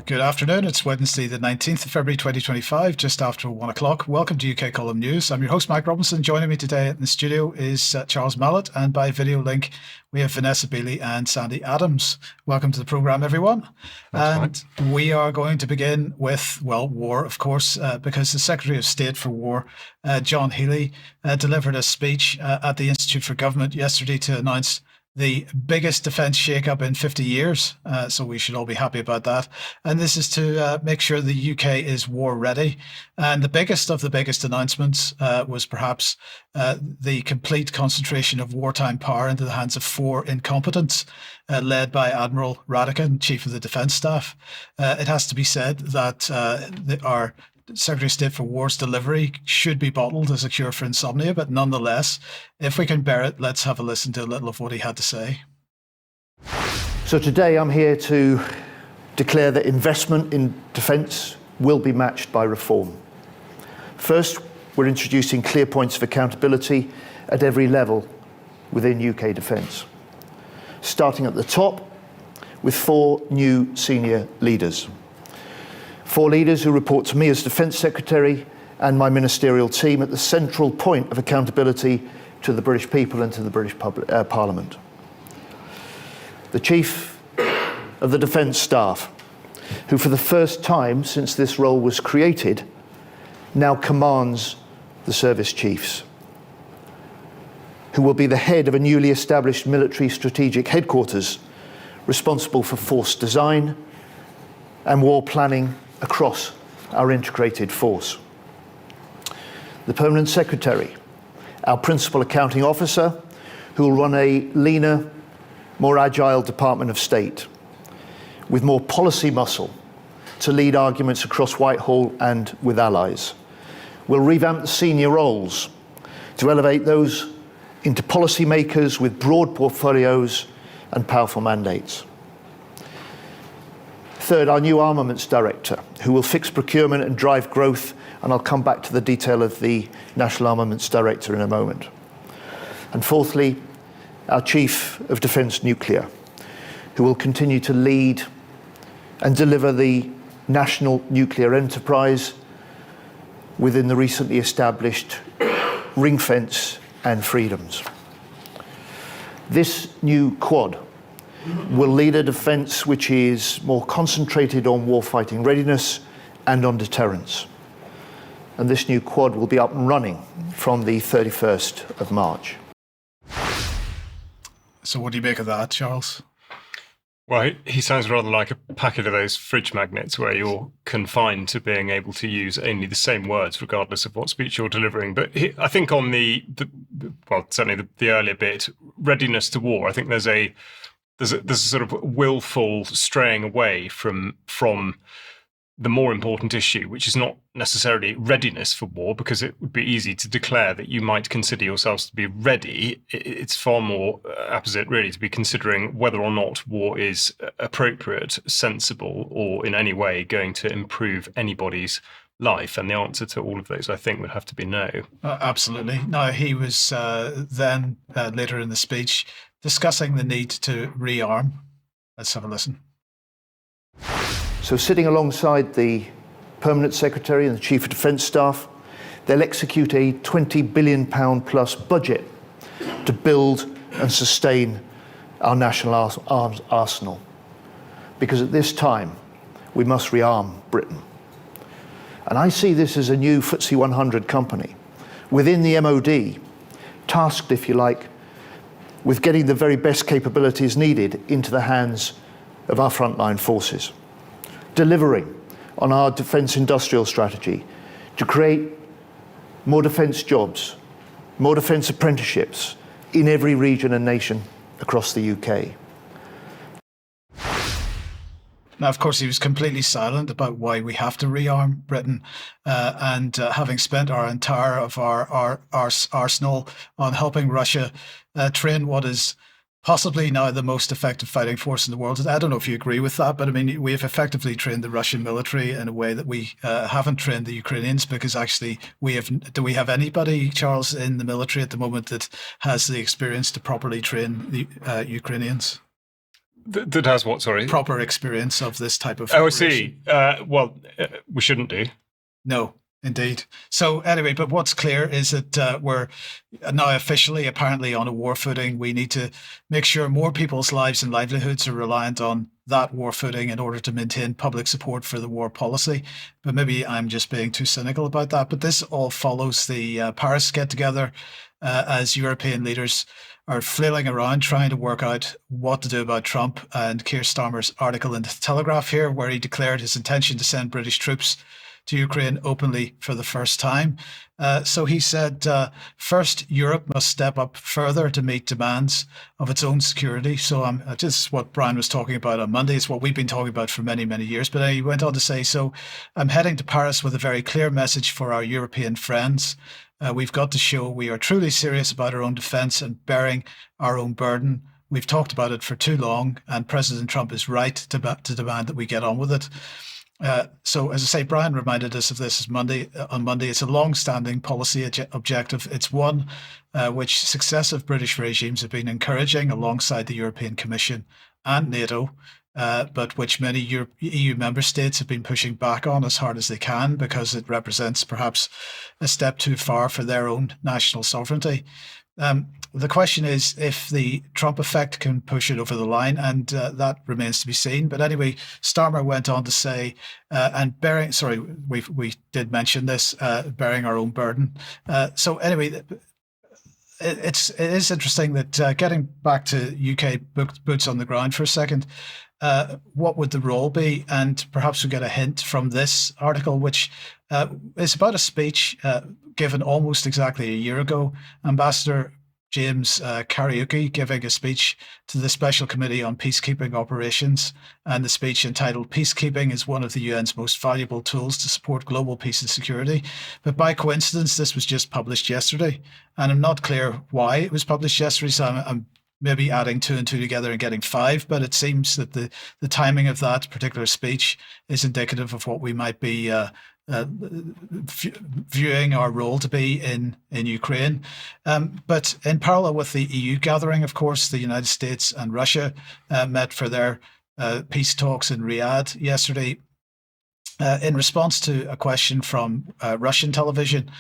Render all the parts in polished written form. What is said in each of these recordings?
Good afternoon. It's Wednesday, the 19th of February, 2025, just after 1 o'clock. Welcome to UK Culling News. I'm your host, Mike Robinson. Joining me today in the studio is Charles Malet, and by video link, we have Vanessa Beeley and Sandi Adams. Welcome to the programme, everyone. Thanks, and we are going to begin with, war, of course, because the Secretary of State for War, John Healey, delivered a speech at the Institute for Government yesterday to announce the biggest defence shake-up in 50 years. So we should all be happy about that. And this is to make sure the UK is war ready. And the biggest of the biggest announcements was perhaps the complete concentration of wartime power into the hands of four incompetents, led by Admiral Ratigan, Chief of the Defence Staff. It has to be said that our Secretary of State for War's delivery should be bottled as a cure for insomnia, but nonetheless, if we can bear it, let's have a listen to a little of what he had to say. So today I'm here to declare that investment in defence will be matched by reform. First, we're introducing clear points of accountability at every level within UK defence, starting at the top with four new senior leaders. Four leaders who report to me as Defence Secretary and my ministerial team at the central point of accountability to the British people and to the British Parliament. The Chief of the Defence Staff, who for the first time since this role was created, now commands the service chiefs, who will be the head of a newly established military strategic headquarters responsible for force design and war planning across our integrated force. The Permanent Secretary, our Principal Accounting Officer, who will run a leaner, more agile Department of State, with more policy muscle to lead arguments across Whitehall and with allies. We'll revamp the senior roles to elevate those into policymakers with broad portfolios and powerful mandates. Third, our new Armaments Director, who will fix procurement and drive growth, and I'll come back to the detail of the National Armaments Director in a moment. And fourthly, our Chief of Defence Nuclear, who will continue to lead and deliver the national nuclear enterprise within the recently established ring fence and freedoms. This new quad will lead a defence which is more concentrated on warfighting readiness and on deterrence. And this new quad will be up and running from the 31st of March. So what do you make of that, Charles? Well, he sounds rather like a packet of those fridge magnets where you're confined to being able to use only the same words regardless of what speech you're delivering. But I think on certainly the earlier bit, readiness to war, I think there's a sort of willful straying away from the more important issue, which is not necessarily readiness for war, because it would be easy to declare that you might consider yourselves to be ready. It's far more opposite, really, to be considering whether or not war is appropriate, sensible, or in any way going to improve anybody's life. And the answer to all of those, I think, would have to be no. Absolutely. Now, he was then, later in the speech, discussing the need to rearm. Let's have a listen. So sitting alongside the Permanent Secretary and the Chief of Defence Staff, they'll execute a £20 billion plus budget to build and sustain our national arms arsenal. Because at this time, we must rearm Britain. And I see this as a new FTSE 100 company within the MOD, tasked, if you like, with getting the very best capabilities needed into the hands of our frontline forces, delivering on our defence industrial strategy to create more defence jobs, more defence apprenticeships in every region and nation across the UK. Now, of course, he was completely silent about why we have to rearm Britain, and having spent our entire of our arsenal on helping Russia train what is possibly now the most effective fighting force in the world. I don't know if you agree with that, but I mean, we have effectively trained the Russian military in a way that we haven't trained the Ukrainians, because actually do we have anybody, Charles, in the military at the moment that has the experience to properly train the Ukrainians? That has what, sorry? Proper experience of this type of Oh, I operation. see. We shouldn't do. No, indeed. So anyway, but what's clear is that we're now officially, apparently, on a war footing. We need to make sure more people's lives and livelihoods are reliant on that war footing in order to maintain public support for the war policy. But maybe I'm just being too cynical about that. But this all follows the Paris get-together as European leaders are flailing around trying to work out what to do about Trump, and Keir Starmer's article in the Telegraph here, where he declared his intention to send British troops to Ukraine openly for the first time. So he said, first, Europe must step up further to meet demands of its own security. So this is what Brian was talking about on Monday. It's what we've been talking about for many, many years. But he went on to say, so I'm heading to Paris with a very clear message for our European friends. We've got to show we are truly serious about our own defence and bearing our own burden. We've talked about it for too long, and President Trump is right to demand that we get on with it. So, as I say, Brian reminded us of this on Monday. It's a long-standing policy objective. It's one which successive British regimes have been encouraging alongside the European Commission and NATO, but which many EU member states have been pushing back on as hard as they can because it represents perhaps a step too far for their own national sovereignty. The question is if the Trump effect can push it over the line, and that remains to be seen. But anyway, Starmer went on to say, we did mention this, bearing our own burden. So anyway, it is interesting that getting back to UK boots on the ground for a second, what would the role be? And perhaps we get a hint from this article, which is about a speech given almost exactly a year ago. Ambassador James Kariuki giving a speech to the Special Committee on Peacekeeping Operations, and the speech entitled "Peacekeeping is one of the UN's most valuable tools to support global peace and security." But by coincidence, this was just published yesterday, and I'm not clear why it was published yesterday, so I'm maybe adding 2 and 2 together and getting 5, but it seems that the timing of that particular speech is indicative of what we might be viewing our role to be in Ukraine. But in parallel with the EU gathering, of course, the United States and Russia met for their peace talks in Riyadh yesterday. In response to a question from Russian television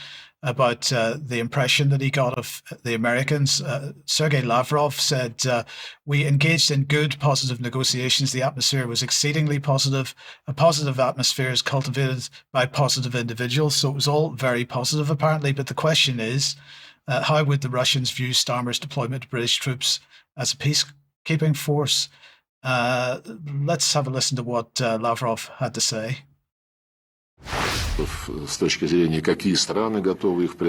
about the impression that he got of the Americans, Sergei Lavrov said, we engaged in good, positive negotiations. The atmosphere was exceedingly positive. A positive atmosphere is cultivated by positive individuals. So it was all very positive, apparently. But the question is, how would the Russians view Starmer's deployment of British troops as a peacekeeping force? Let's have a listen to what Lavrov had to say. The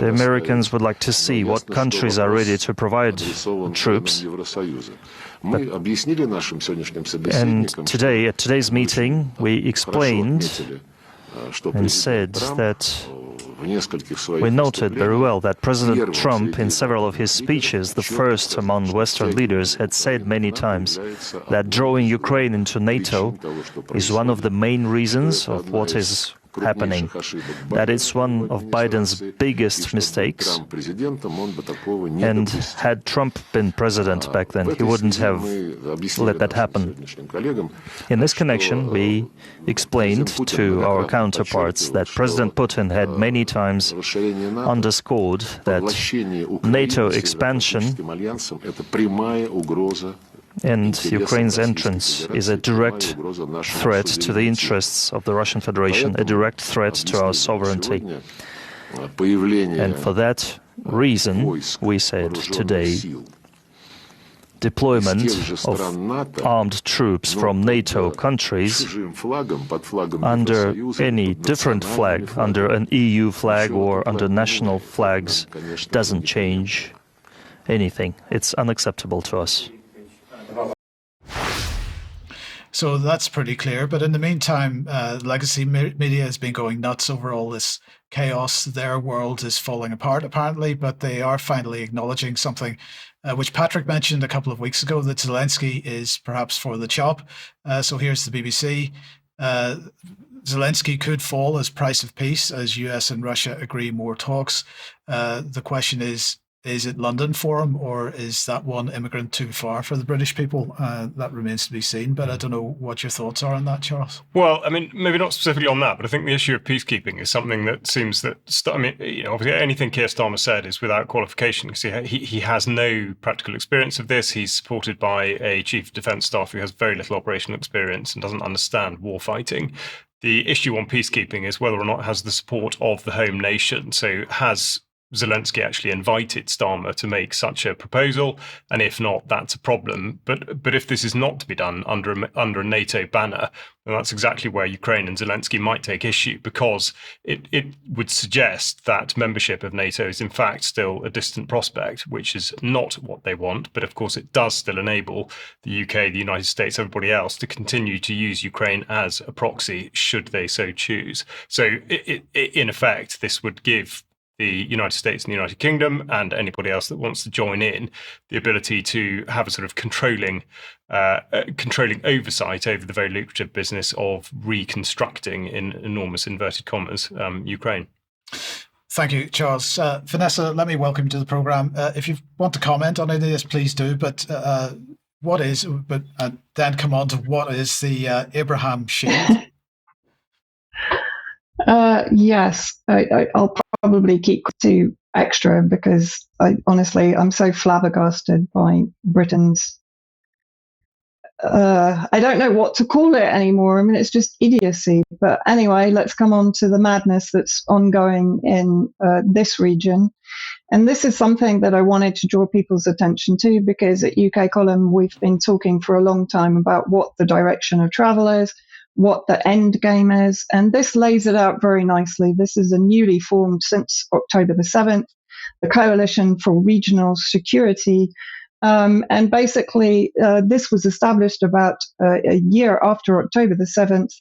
Americans would like to see what countries are ready to provide troops. And today, at today's meeting, we explained and said that we noted very well that President Trump, in several of his speeches, the first among Western leaders, had said many times that drawing Ukraine into NATO is one of the main reasons of what is happening, that it's one of Biden's biggest mistakes. And had Trump been president back then, he wouldn't have let that happen. In this connection, we explained to our counterparts that President Putin had many times underscored that NATO expansion and Ukraine's entrance is a direct threat to the interests of the Russian Federation, a direct threat to our sovereignty. And for that reason, we said today, deployment of armed troops from NATO countries under any different flag, under an EU flag or under national flags, doesn't change anything. It's unacceptable to us. So that's pretty clear. But in the meantime, legacy media has been going nuts over all this chaos. Their world is falling apart, apparently, but they are finally acknowledging something which Patrick mentioned a couple of weeks ago, that Zelensky is perhaps for the chop. So here's the BBC. Zelensky could fall as price of peace as US and Russia agree more talks. The question is, Is it London for him, or is that one immigrant too far for the British people? That remains to be seen, but I don't know what your thoughts are on that, Charles. Well, I mean, maybe not specifically on that, but I think the issue of peacekeeping is something that seems that, I mean, obviously anything Keir Starmer said is without qualification, because he has no practical experience of this. He's supported by a chief of defence staff who has very little operational experience and doesn't understand war fighting. The issue on peacekeeping is whether or not it has the support of the home nation. So has Zelensky actually invited Starmer to make such a proposal, and if not, that's a problem. But if this is not to be done under a NATO banner, then that's exactly where Ukraine and Zelensky might take issue, because it would suggest that membership of NATO is in fact still a distant prospect, which is not what they want. But of course, it does still enable the UK, the United States, everybody else to continue to use Ukraine as a proxy should they so choose. So in effect, this would give the United States and the United Kingdom and anybody else that wants to join in the ability to have a sort of controlling oversight over the very lucrative business of reconstructing, in enormous inverted commas, Ukraine. Thank you, Charles. Vanessa, let me welcome you to the programme. If you want to comment on any of this, please do. But then come on to what is the Abraham Shield? Yes, I'll probably keep to extra because I'm so flabbergasted by Britain's. I don't know what to call it anymore. I mean, it's just idiocy. But anyway, let's come on to the madness that's ongoing in this region. And this is something that I wanted to draw people's attention to, because at UK Culling, we've been talking for a long time about what the direction of travel is, what the end game is, and this lays it out very nicely. This is a newly formed, since October the 7th, the Coalition for Regional Security. And basically, this was established about a year after October the 7th,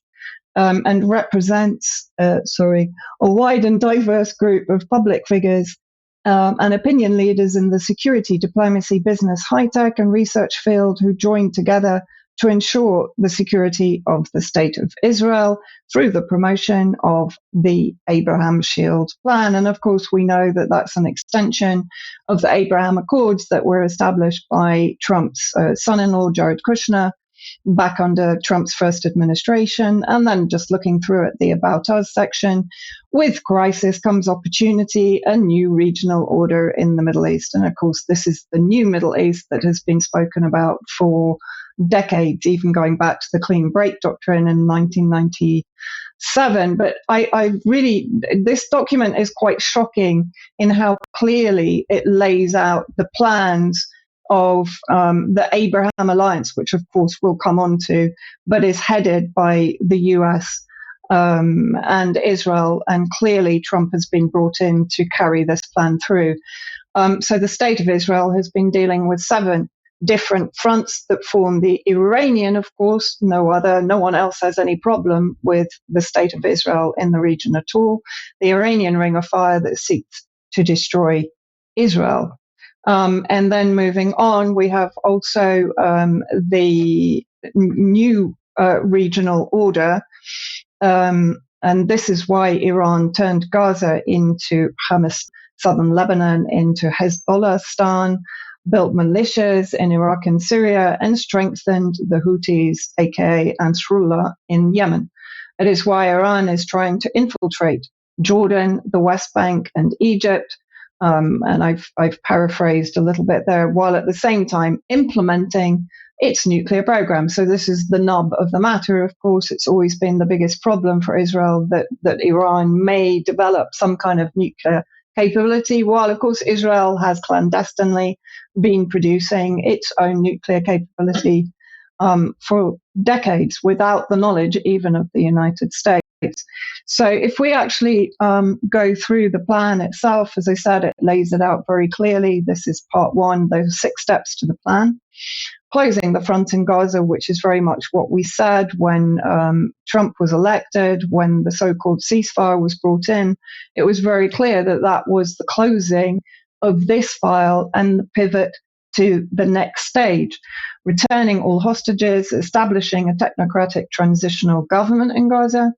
and represents a wide and diverse group of public figures and opinion leaders in the security, diplomacy, business, high-tech and research field who joined together to ensure the security of the State of Israel through the promotion of the Abraham Shield Plan. And of course, we know that that's an extension of the Abraham Accords that were established by Trump's son-in-law, Jared Kushner, back under Trump's first administration. And then just looking through at the About Us section, with crisis comes opportunity, a new regional order in the Middle East. And of course, this is the new Middle East that has been spoken about for decades, even going back to the Clean Break Doctrine in 1997. But I really, this document is quite shocking in how clearly it lays out the plans of the Abraham Alliance, which of course we'll come on to, but is headed by the US and Israel. And clearly Trump has been brought in to carry this plan through. So the State of Israel has been dealing with 7 different fronts that form the Iranian, of course. No one else has any problem with the State of Israel in the region at all. The Iranian Ring of Fire that seeks to destroy Israel. And then moving on, we have also the new regional order. And this is why Iran turned Gaza into Hamas, southern Lebanon into Hezbollah-stan, built militias in Iraq and Syria, and strengthened the Houthis, aka Ansarullah, in Yemen. It is why Iran is trying to infiltrate Jordan, the West Bank, and Egypt. And I've paraphrased a little bit there, while at the same time implementing its nuclear program. So this is the nub of the matter. Of course, it's always been the biggest problem for Israel that Iran may develop some kind of nuclear capability, while of course Israel has clandestinely been producing its own nuclear capability for decades without the knowledge even of the United States. So if we actually go through the plan itself, as I said, it lays it out very clearly. This is part 1, those 6 steps to the plan. Closing the front in Gaza, which is very much what we said when Trump was elected, when the so-called ceasefire was brought in. It was very clear that that was the closing of this file and the pivot to the next stage, returning all hostages, establishing a technocratic transitional government in Gaza,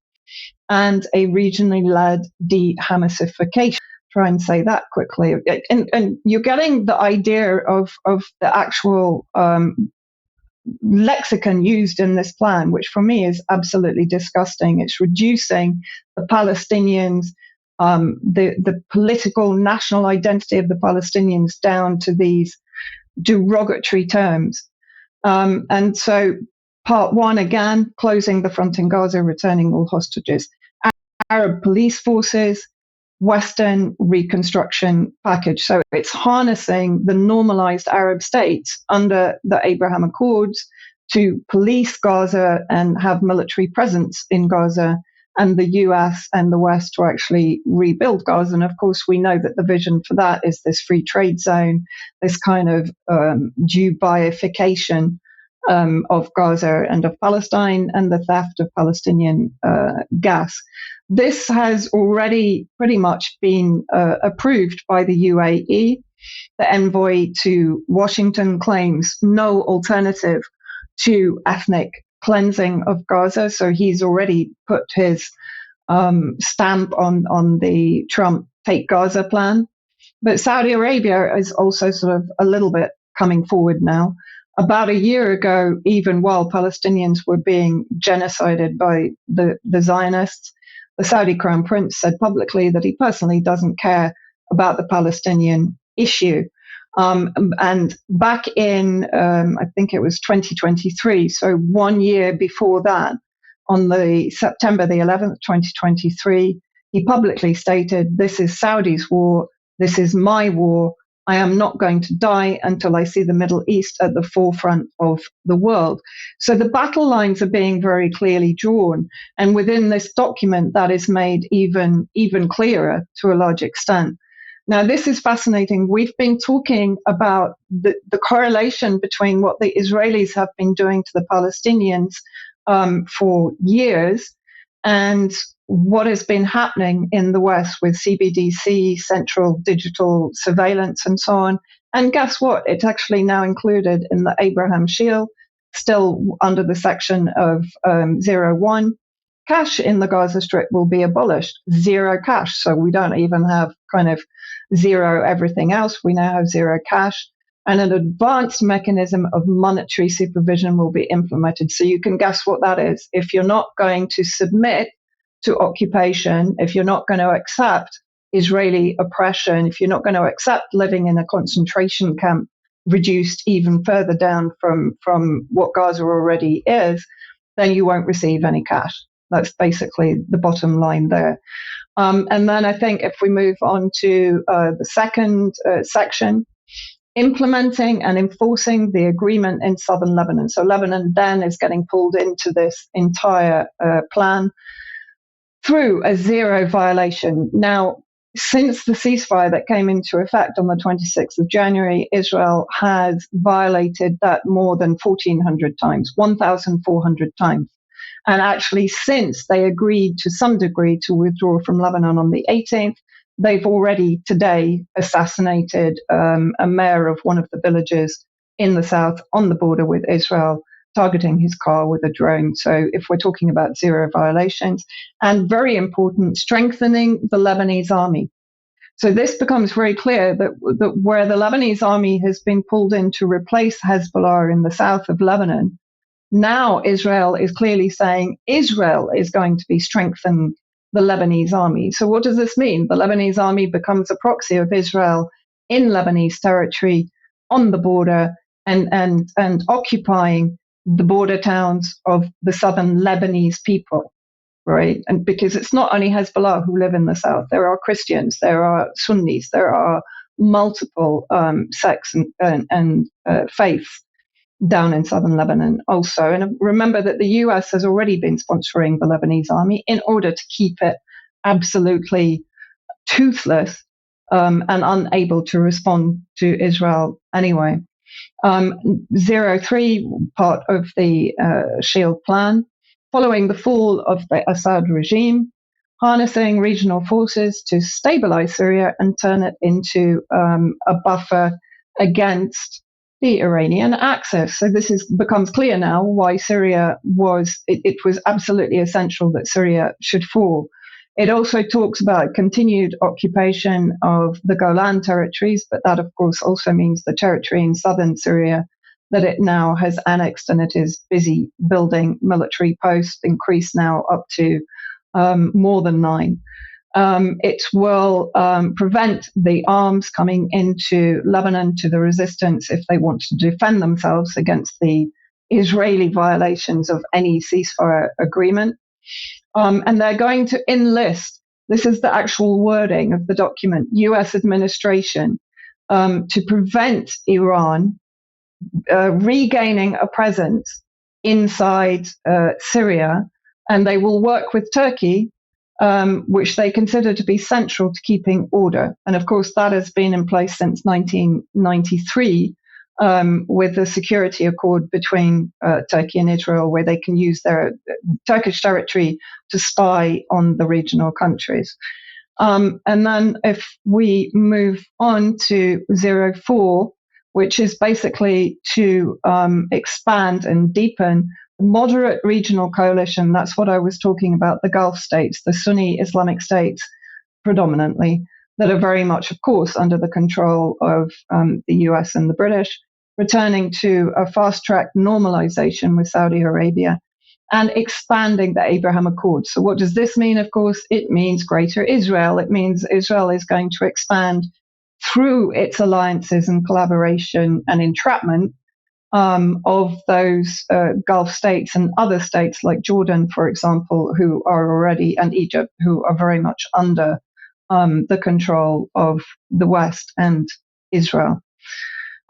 and a regionally led de-Hamasification try and say that quickly. And you're getting the idea of the actual lexicon used in this plan, which for me is absolutely disgusting. It's reducing the Palestinians, the political national identity of the Palestinians down to these derogatory terms. And so part one, again, closing the front in Gaza, returning all hostages. Arab police forces, Western reconstruction package. So it's harnessing the normalized Arab states under the Abraham Accords to police Gaza and have military presence in Gaza, and the US and the West to actually rebuild Gaza. And of course, we know that the vision for that is this free trade zone, this kind of Dubaiification of Gaza and of Palestine, and the theft of Palestinian gas. This has already pretty much been approved by the UAE. The envoy to Washington claims no alternative to ethnic cleansing of Gaza. So he's already put his stamp on the Trump Take Gaza plan. But Saudi Arabia is also sort of a little bit coming forward now. About a year ago, even while Palestinians were being genocided by the Zionists, the Saudi Crown Prince said publicly that he personally doesn't care about the Palestinian issue. And back in, I think it was 2023, so 1 year before that, on the September the 11th, 2023, he publicly stated, "This is Saudi's war. This is my war. I am not going to die until I see the Middle East at the forefront of the world." So the battle lines are being very clearly drawn. And within this document, that is made even clearer to a large extent. Now, this is fascinating. We've been talking about the correlation between what the Israelis have been doing to the Palestinians for years and what has been happening in the West with CBDC, central digital surveillance, and so on. And guess what? It's actually now included in the Abraham Shield, still under the section of 01. Cash in the Gaza Strip will be abolished. Zero cash. So we don't even have kind of zero everything else. We now have zero cash. And an advanced mechanism of monetary supervision will be implemented. So you can guess what that is. If you're not going to submit to occupation, if you're not going to accept Israeli oppression, if you're not going to accept living in a concentration camp reduced even further down from what Gaza already is, then you won't receive any cash. That's basically the bottom line there. And then I think if we move on to the second section, implementing and enforcing the agreement in southern Lebanon. So Lebanon then is getting pulled into this entire plan through a zero violation. Now, since the ceasefire that came into effect on the 26th of January, Israel has violated that more than 1,400 times, 1,400 times. And actually, since they agreed to some degree to withdraw from Lebanon on the 18th, they've already today assassinated a mayor of one of the villages in the south on the border with Israel, targeting his car with a drone. So if we're talking about zero violations, and very important, strengthening the Lebanese army. So this becomes very clear that where the Lebanese army has been pulled in to replace Hezbollah in the south of Lebanon, now Israel is clearly saying Israel is going to be strengthening the Lebanese army. So what does this mean? The Lebanese army becomes a proxy of Israel in Lebanese territory on the border and occupying the border towns of the southern Lebanese people, right? And because it's not only Hezbollah who live in the south, there are Christians, there are Sunnis, there are multiple sects and faiths down in southern Lebanon also. And remember that the US has already been sponsoring the Lebanese army in order to keep it absolutely toothless and unable to respond to Israel anyway. 03, part of the Shield plan, following the fall of the Assad regime, harnessing regional forces to stabilize Syria and turn it into a buffer against the Iranian axis. So this becomes clear now why Syria it was absolutely essential that Syria should fall. It also talks about continued occupation of the Golan territories, but that, of course, also means the territory in southern Syria that it now has annexed, and it is busy building military posts, increased now up to more than 9. It will prevent the arms coming into Lebanon to the resistance if they want to defend themselves against the Israeli violations of any ceasefire agreement. And they're going to enlist, this is the actual wording of the document, US administration to prevent Iran regaining a presence inside Syria. And they will work with Turkey, which they consider to be central to keeping order. And of course, that has been in place since 1993 with the security accord between Turkey and Israel, where they can use their Turkish territory to spy on the regional countries. And then if we move on to 04, which is basically to expand and deepen moderate regional coalition. That's what I was talking about, the Gulf states, the Sunni Islamic states predominantly, that are very much, of course, under the control of the US and the British, returning to a fast-track normalization with Saudi Arabia and expanding the Abraham Accords. So what does this mean? Of course, it means Greater Israel. It means Israel is going to expand through its alliances and collaboration and entrapment of those Gulf states and other states like Jordan, for example, who are already, and Egypt, who are very much under the control of the West and Israel.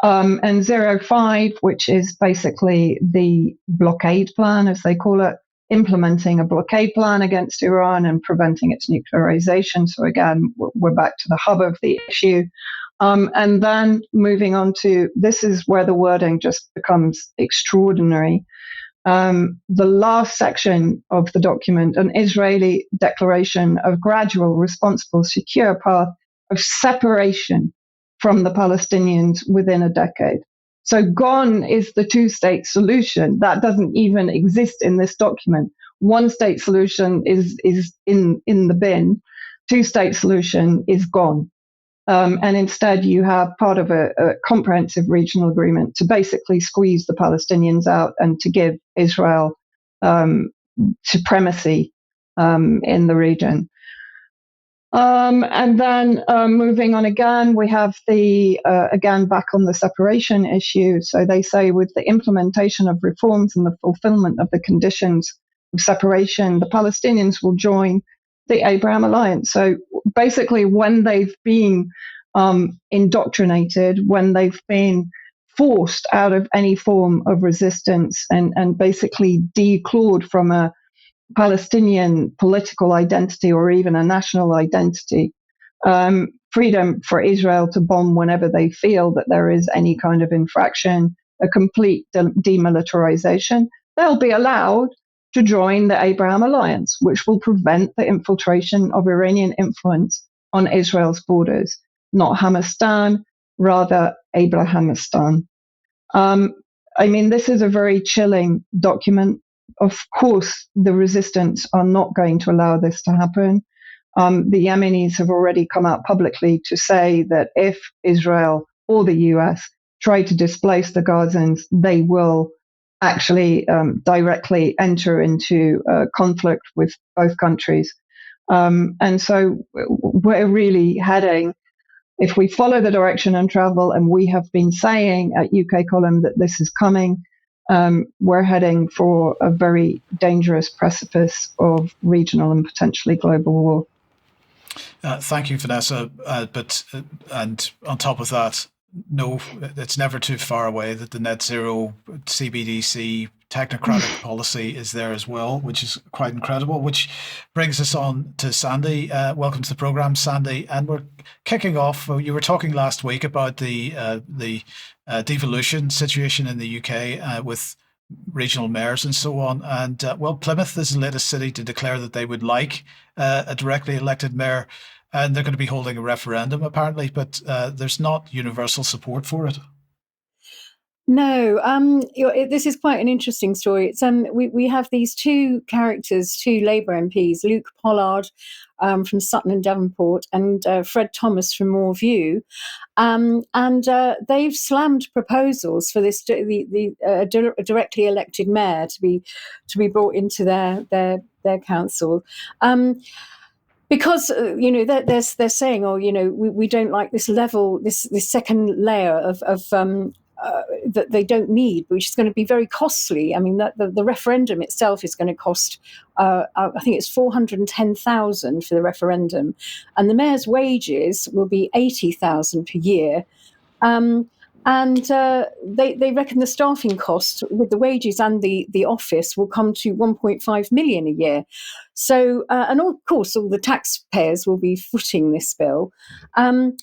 And 05, which is basically the blockade plan, as they call it, implementing a blockade plan against Iran and preventing its nuclearization. So again, we're back to the hub of the issue. And then moving on to, this is where the wording just becomes extraordinary. The last section of the document, an Israeli declaration of gradual, responsible, secure path of separation from the Palestinians within a decade. So gone is the two-state solution. That doesn't even exist in this document. One-state solution is in the bin. Two-state solution is gone. And instead, you have part of a comprehensive regional agreement to basically squeeze the Palestinians out and to give Israel supremacy in the region. And then moving on again, we have again, back on the separation issue. So they say with the implementation of reforms and the fulfillment of the conditions of separation, the Palestinians will join the Abraham Alliance. So basically, when they've been indoctrinated, when they've been forced out of any form of resistance and basically declawed from a Palestinian political identity or even a national identity, freedom for Israel to bomb whenever they feel that there is any kind of infraction, a complete demilitarization, they'll be allowed to join the Abraham Alliance, which will prevent the infiltration of Iranian influence on Israel's borders. Not Hamastan, rather Abrahamistan. I mean, this is a very chilling document. Of course, the resistance are not going to allow this to happen. The Yemenis have already come out publicly to say that if Israel or the US try to displace the Gazans, they will actually directly enter into conflict with both countries. And so we're really heading, if we follow the direction and travel, and we have been saying at UK Column that this is coming, we're heading for a very dangerous precipice of regional and potentially global war. Thank you, Vanessa. And on top of that, no, it's never too far away that the net zero CBDC technocratic policy is there as well, which is quite incredible, which brings us on to Sandi. Welcome to the program, Sandi. And we're kicking off. You were talking last week about the devolution situation in the UK with regional mayors and so on. And well, Plymouth is the latest city to declare that they would like a directly elected mayor. And they're going to be holding a referendum, apparently, but there's not universal support for it. No, this is quite an interesting story. It's we have these two characters, two Labour MPs, Luke Pollard, from Sutton and Devonport, and Fred Thomas from Moorview. And they've slammed proposals for this directly elected mayor to be brought into their council. Because they're saying, we don't like this level, this second layer of that they don't need, which is going to be very costly. I mean, the referendum itself is going to cost, I think it's 410,000 for the referendum, and the mayor's wages will be 80,000 per year. And they reckon the staffing cost with the wages and the office will come to 1.5 million a year. So, and of course, all the taxpayers will be footing this bill. And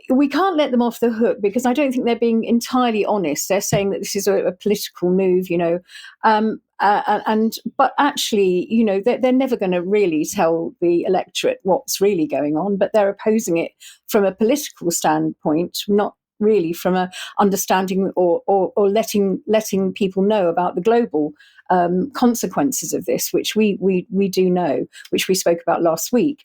we can't let them off the hook, because I don't think they're being entirely honest. They're saying that this is a political move, but actually, they're never going to really tell the electorate what's really going on, but they're opposing it from a political standpoint, not really from a understanding or letting people know about the global consequences of this, which we do know, which we spoke about last week.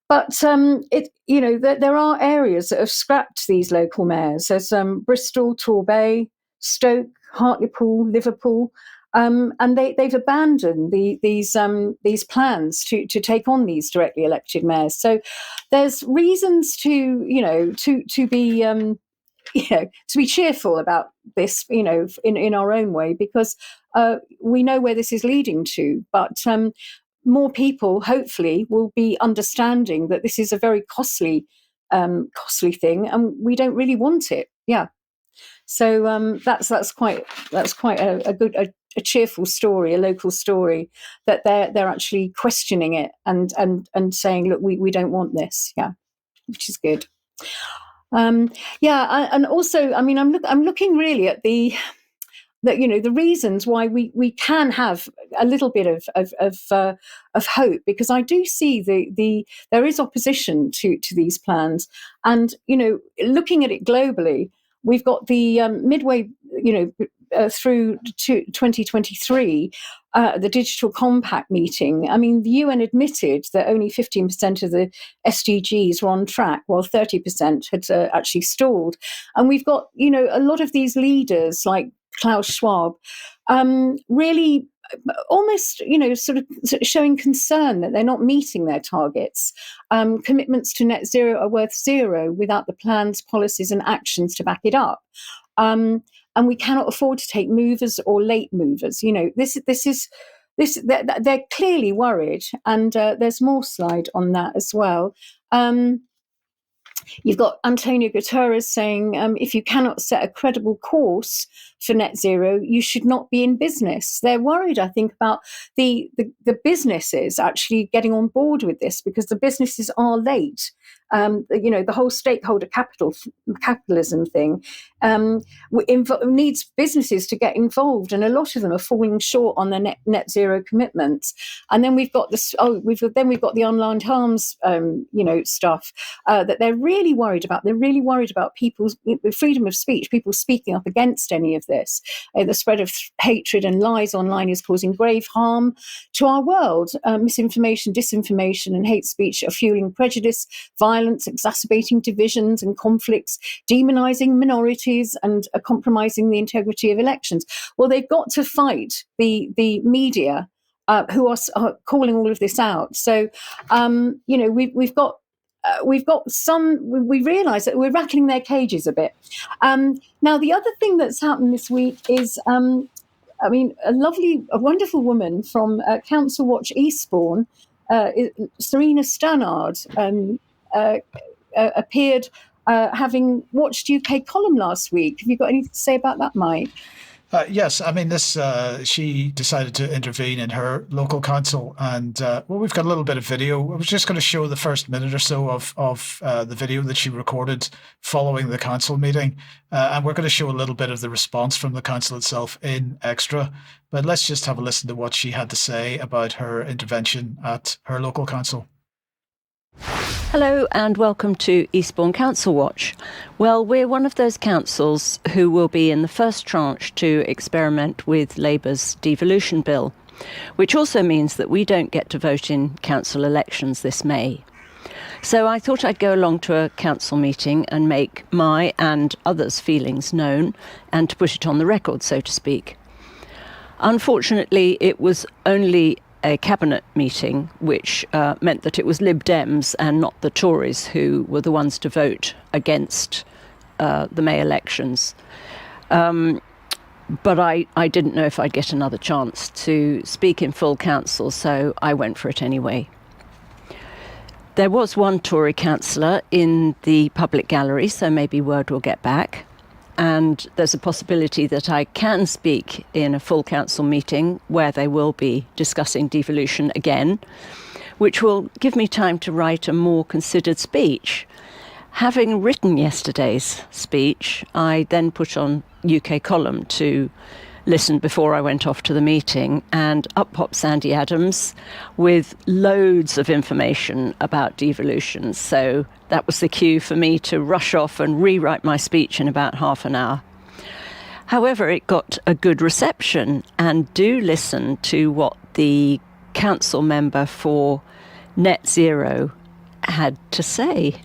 But there are areas that have scrapped these local mayors. There's Bristol, Torbay, Stoke, Hartlepool, Liverpool, and they've abandoned these plans to take on these directly elected mayors. So there's reasons to be cheerful about this, in our own way, because we know where this is leading to, but. More people, hopefully, will be understanding that this is a very costly thing, and we don't really want it. Yeah, so that's quite a cheerful story, a local story, that they're actually questioning it and saying, look, we don't want this. Yeah, which is good. And also, I mean, I'm looking really at the reasons why we can have a little bit of hope, because I do see there is opposition to these plans, and looking at it globally, we've got the midway through to 2023, the Digital Compact meeting. I mean, the UN admitted that only 15% of the SDGs were on track, while 30% had actually stalled, and we've got a lot of these leaders like Klaus Schwab, really almost, sort of showing concern that they're not meeting their targets. Commitments to net zero are worth zero without the plans, policies, and actions to back it up. And we cannot afford to take movers or late movers. They're clearly worried, and there's more slide on that as well. You've got Antonio Guterres saying, if you cannot set a credible course for net zero, you should not be in business. They're worried, I think, about the businesses actually getting on board with this, because the businesses are late. The whole stakeholder capitalism thing needs businesses to get involved, and a lot of them are falling short on their net zero commitments. And then we've got we've got the online harms, stuff that they're really worried about. They're really worried about people's freedom of speech, people speaking up against any of this. The spread of hatred and lies online is causing grave harm to our world. Misinformation, disinformation, and hate speech are fueling prejudice, violence, exacerbating divisions and conflicts, demonizing minorities, and compromising the integrity of elections. Well, they've got to fight the media who are calling all of this out. So, we've got some. We realise that we're rattling their cages a bit. Now, the other thing that's happened this week is, a wonderful woman from Council Watch Eastbourne, Serena Stannard, appeared having watched UK Column last week. Have you got anything to say about that, Mike? Yes, I mean, she decided to intervene in her local council, and we've got a little bit of video. I was just going to show the first minute or so of the video that she recorded following the council meeting, and we're going to show a little bit of the response from the council itself in extra. But let's just have a listen to what she had to say about her intervention at her local council. Hello and welcome to Eastbourne Council Watch. Well, we're one of those councils who will be in the first tranche to experiment with Labour's devolution bill. which also means that we don't get to vote in council elections this May. So I thought I'd go along to a council meeting and make my and others' feelings known and to put it on the record, so to speak. Unfortunately, it was only a cabinet meeting, which meant that it was Lib Dems and not the Tories who were the ones to vote against the May elections. But I didn't know if I'd get another chance to speak in full council, so I went for it anyway. There was one Tory councillor in the public gallery, so maybe word will get back. And there's a possibility that I can speak in a full council meeting where they will be discussing devolution again, which will give me time to write a more considered speech. Having written yesterday's speech, I then put on UK Column to listen before I went off to the meeting, and up popped Sandi Adams with loads of information about devolution. So that was the cue for me to rush off and rewrite my speech in about half an hour. However, it got a good reception, and do listen to what the council member for Net Zero had to say.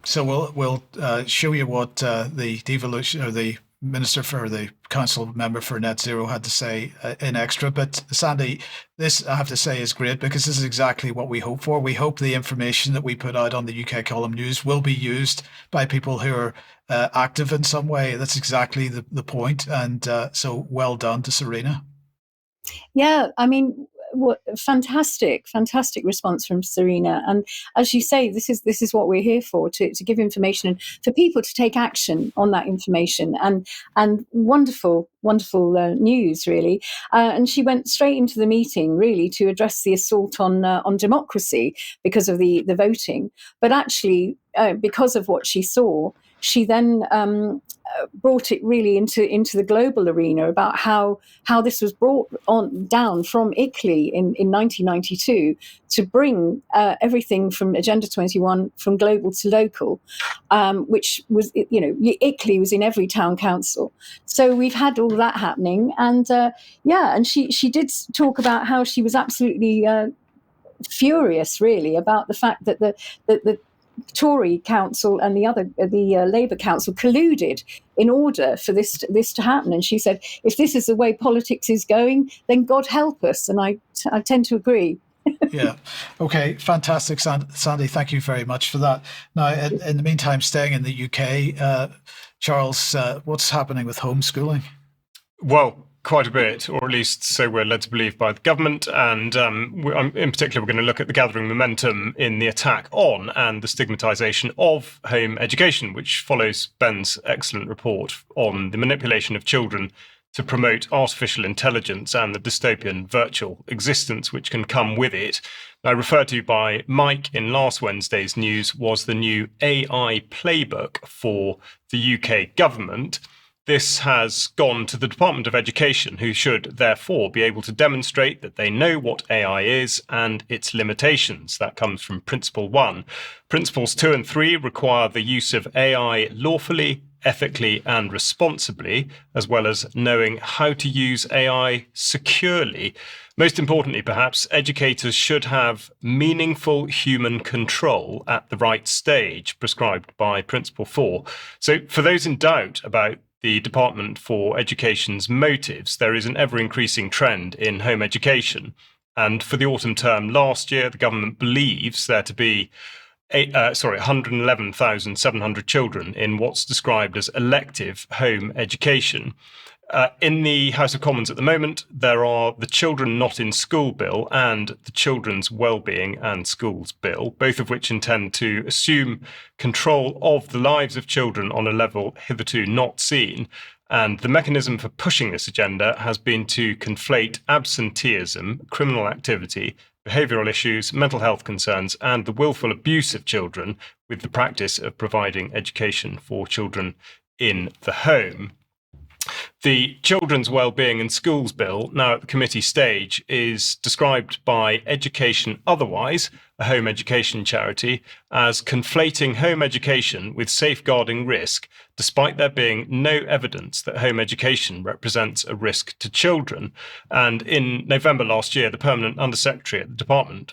So we'll show you what the devolution, or the Minister for the Council member for Net Zero had to say in extra. But Sandi, this I have to say is great, because this is exactly what we hope for. We hope the information that we put out on the UK Column News will be used by people who are active in some way. That's exactly the point. And so well done to Serena. Yeah, I mean, what fantastic response from Serena. And as you say, this is what we're here for, to give information and for people to take action on that information, and wonderful news, really. And she went straight into the meeting, really, to address the assault on democracy because of the voting. But actually, because of what she saw, she then brought it really into the global arena about how this was brought down from ICLEI in 1992 to bring everything from Agenda 21 from global to local, which was, ICLEI was in every town council. So we've had all that happening, and and she did talk about how she was absolutely furious, really, about the fact that the Tory council and the Labour council colluded in order for this to happen. And she said, if this is the way politics is going, then God help us. And I tend to agree. Yeah. Okay. Fantastic, Sandi. Thank you very much for that. Now, in the meantime, staying in the UK, Charles, what's happening with homeschooling? Well, quite a bit, or at least so we're led to believe by the government. And in particular, we're going to look at the gathering momentum in the attack on and the stigmatisation of home education, which follows Ben's excellent report on the manipulation of children to promote artificial intelligence and the dystopian virtual existence which can come with it. Now, referred to by Mike in last Wednesday's news was the new AI playbook for the UK government. This has gone to the Department of Education, who should therefore be able to demonstrate that they know what AI is and its limitations. That comes from Principle 1. Principles 2 and 3 require the use of AI lawfully, ethically and responsibly, as well as knowing how to use AI securely. Most importantly, perhaps, educators should have meaningful human control at the right stage, prescribed by Principle 4. So for those in doubt about the Department for Education's motives, there is an ever-increasing trend in home education. And for the autumn term last year, the government believes there to be 111,700 children in what's described as elective home education. In the House of Commons at the moment, there are the Children Not in School Bill and the Children's Wellbeing and Schools Bill, both of which intend to assume control of the lives of children on a level hitherto not seen. And the mechanism for pushing this agenda has been to conflate absenteeism, criminal activity, behavioural issues, mental health concerns, and the willful abuse of children with the practice of providing education for children in the home. The Children's Wellbeing in Schools Bill, now at the committee stage, is described by Education Otherwise, a home education charity, as conflating home education with safeguarding risk, despite there being no evidence that home education represents a risk to children. And in November last year, the Permanent Undersecretary at the Department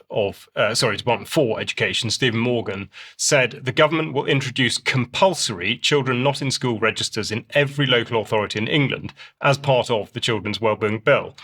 for Education, Stephen Morgan, said the government will introduce compulsory children not in school registers in every local authority in England as part of the Children's Wellbeing Bill.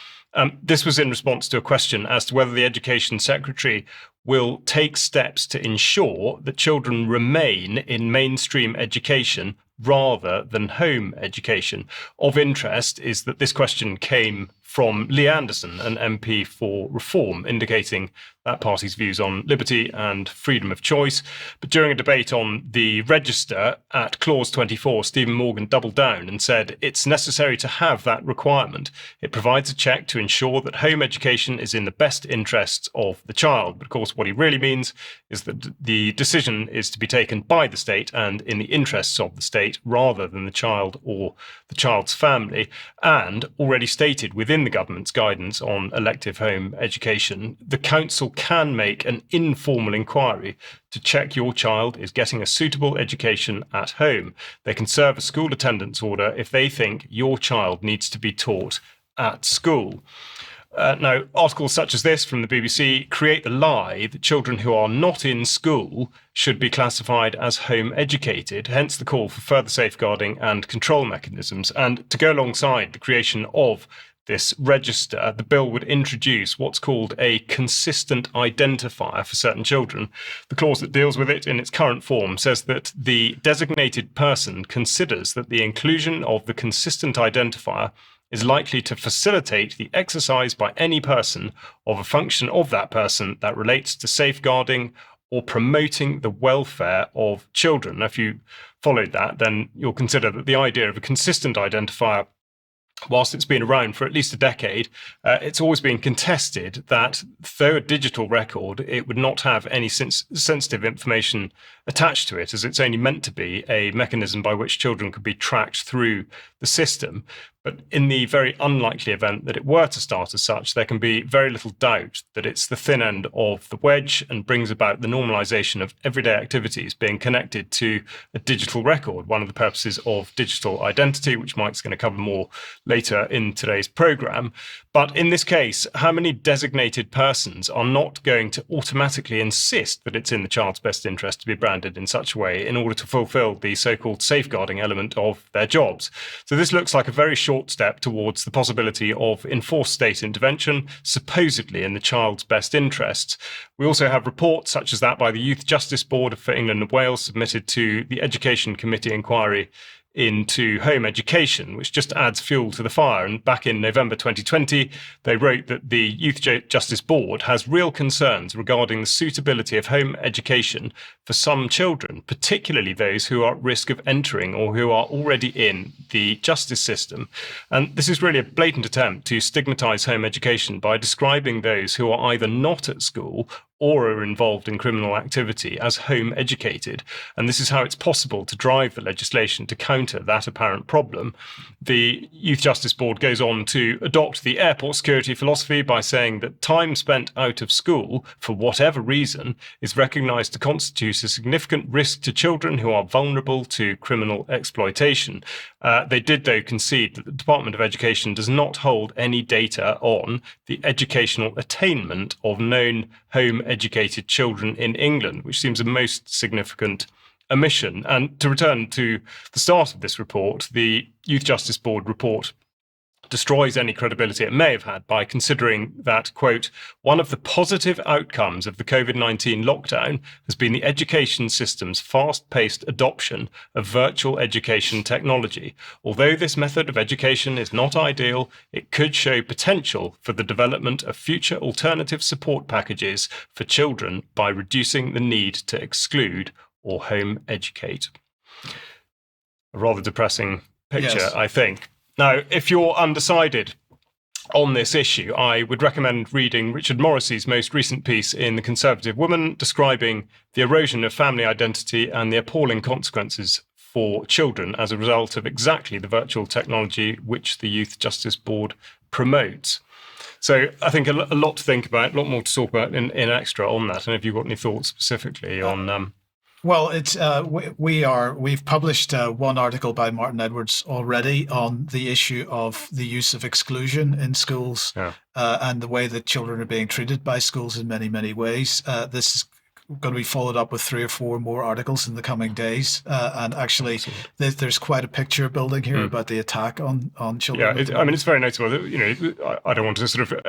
This was in response to a question as to whether the Education Secretary will take steps to ensure that children remain in mainstream education rather than home education. Of interest is that this question came from Lee Anderson, an MP for Reform, indicating that party's views on liberty and freedom of choice. But during a debate on the register at Clause 24, Stephen Morgan doubled down and said it's necessary to have that requirement. It provides a check to ensure that home education is in the best interests of the child. But of course, what he really means is that the decision is to be taken by the state and in the interests of the state rather than the child or the child's family. And already stated within the government's guidance on elective home education, the council can make an informal inquiry to check your child is getting a suitable education at home. They can serve a school attendance order if they think your child needs to be taught at school. Now, articles such as this from the BBC create the lie that children who are not in school should be classified as home educated, hence the call for further safeguarding and control mechanisms. And to go alongside the creation of this register, the bill would introduce what's called a consistent identifier for certain children. The clause that deals with it in its current form says that the designated person considers that the inclusion of the consistent identifier is likely to facilitate the exercise by any person of a function of that person that relates to safeguarding or promoting the welfare of children. Now, if you followed that, then you'll consider that the idea of a consistent identifier, whilst it's been around for at least a decade, it's always been contested that though a digital record, it would not have any sensitive information attached to it, as it's only meant to be a mechanism by which children could be tracked through the system. But in the very unlikely event that it were to start as such, there can be very little doubt that it's the thin end of the wedge and brings about the normalisation of everyday activities being connected to a digital record, one of the purposes of digital identity, which Mike's going to cover more later in today's programme. But in this case, how many designated persons are not going to automatically insist that it's in the child's best interest to be branded in such a way in order to fulfil the so-called safeguarding element of their jobs? So this looks like a very short step towards the possibility of enforced state intervention, supposedly in the child's best interests. We also have reports such as that by the Youth Justice Board for England and Wales submitted to the Education Committee inquiry into home education, which just adds fuel to the fire. And back in November 2020, they wrote that the Youth Justice Board has real concerns regarding the suitability of home education for some children, particularly those who are at risk of entering or who are already in the justice system. And this is really a blatant attempt to stigmatise home education by describing those who are either not at school or are involved in criminal activity as home educated. And this is how it's possible to drive the legislation to counter that apparent problem. The Youth Justice Board goes on to adopt the airport security philosophy by saying that time spent out of school, for whatever reason, is recognised to constitute a significant risk to children who are vulnerable to criminal exploitation. They did, though, concede that the Department of Education does not hold any data on the educational attainment of known home educated children in England, which seems a most significant omission. And to return to the start of this report, the Youth Justice Board report destroys any credibility it may have had by considering that, quote, one of the positive outcomes of the COVID-19 lockdown has been the education system's fast-paced adoption of virtual education technology. Although this method of education is not ideal, it could show potential for the development of future alternative support packages for children by reducing the need to exclude or home educate. A rather depressing picture, yes. I think. Now, if you're undecided on this issue, I would recommend reading Richard Morrissey's most recent piece in The Conservative Woman, describing the erosion of family identity and the appalling consequences for children as a result of exactly the virtual technology which the Youth Justice Board promotes. So I think a lot to think about, a lot more to talk about in extra on that. And if you've got any thoughts specifically on... Well, it's we've published one article by Martin Edwards already on the issue of the use of exclusion in schools and the way that children are being treated by schools in many, many ways. This is going to be followed up with 3 or 4 more articles in the coming days. And actually, there's quite a picture building here about the attack on children. Yeah, I mean, it's very notable that, I don't want to sort of,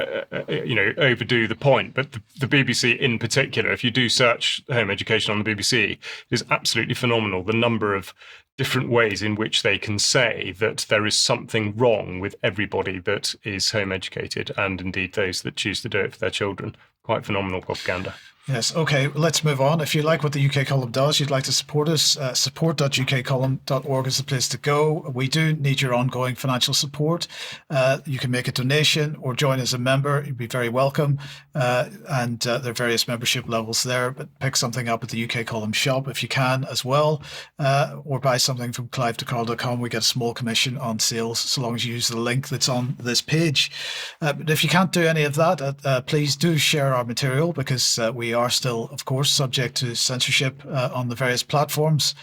overdo the point, but the BBC in particular, if you do search home education on the BBC, it is absolutely phenomenal, the number of different ways in which they can say that there is something wrong with everybody that is home educated, and indeed those that choose to do it for their children. Quite phenomenal propaganda. Yes. Okay. Let's move on. If you like what the UK Column does, you'd like to support us, support.ukcolumn.org is the place to go. We do need your ongoing financial support. You can make a donation or join as a member. You'd be very welcome. And there are various membership levels there, but pick something up at the UK Column shop if you can as well, or buy something from clive2carl.com. We get a small commission on sales so long as you use the link that's on this page. But if you can't do any of that, please do share our material, because we are still, of course, subject to censorship on the various platforms,